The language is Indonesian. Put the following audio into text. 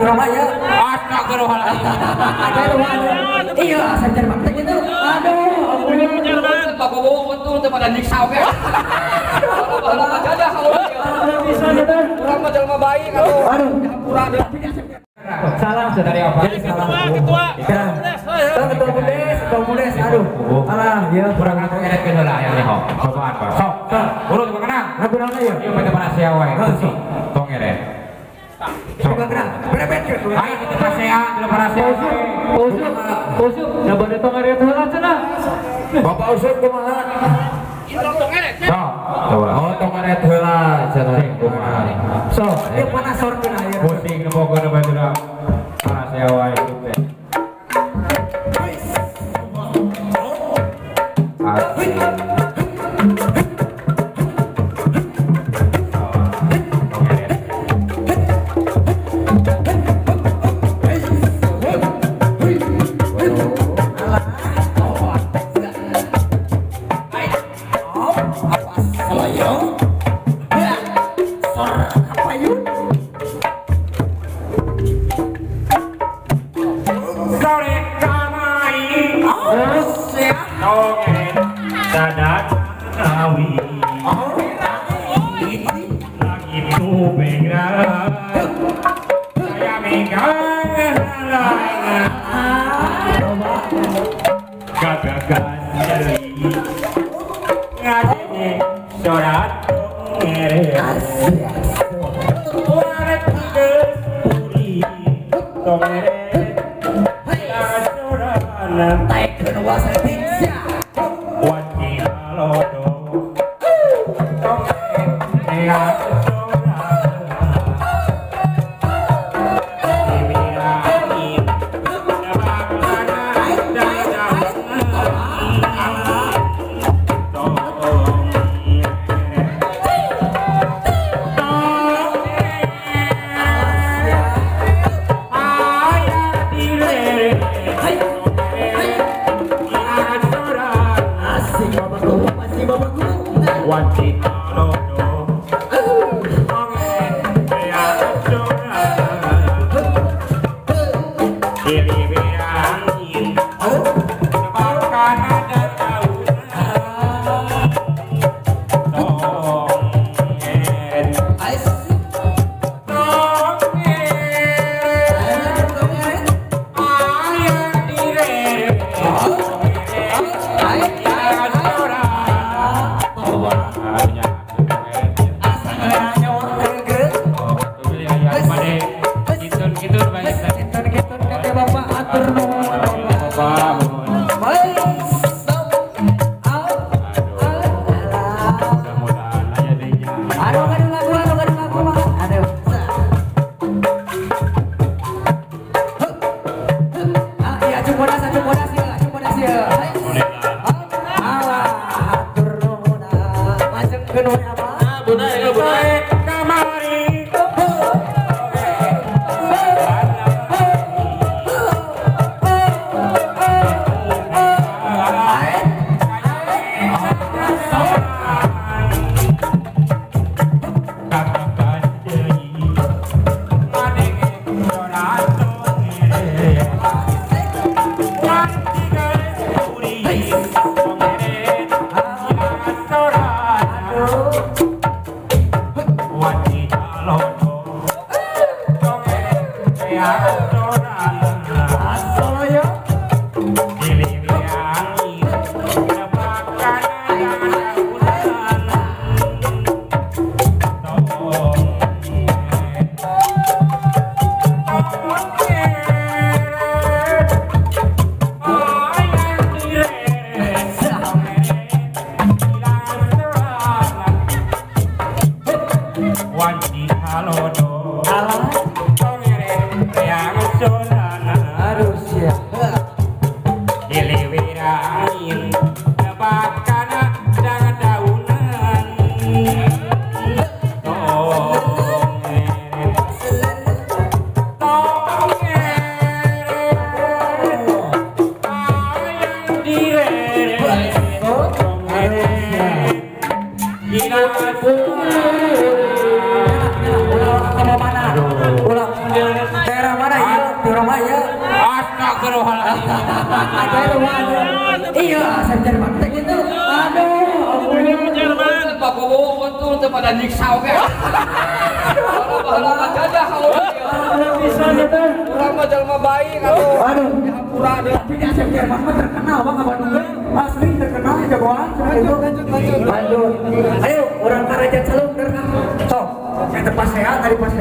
Surabaya. Astagfirullahaladzim. Ada rumah. Iya, sanjar banget gitu. Aduh, Bapak bawa betul pada nyiksa oke. Kalau aja kalau bisa gitu. kurang majalma baik kalau kurang Salam dari apa? Ketua. Ketua Mudes. Aduh. Alah, ya Kurang aku edit ke heula aya ho. Cobaan Pak. Sok. Urut kenang. Lagu naon ya? Ieu mah mana sia wae. Tong edit. Coba gerak. Berepet ke. Ayo kita pasea, kita pasea. Usuk. Da bade tong area heula cenah. Bapak usuk kumaha? Tong edit. Sok. Oh, tong area heula cenah kumaha. Sok, ieu panas sorkeun aya. Pusing nembokeun bae teh. Mana sia wae itu teh. Harus ya. daerah mana ya? Daerah mana ya? Astagfirullahaladzim. Daerah mana? Iya, saya cari mata gitu. Aduh, Bapak bawa betul kepada nyiksa oke. Bahala jadah bisa gitu. orang mah jalma baik kalau Aduh, pura deh. tapi dia Asep Jerman mah terkenal bang ke Bandung. Asli terkenal jagoan. Lanjut. Ayo, orang Karajan Salung. Sok, yang tepat saya tadi pas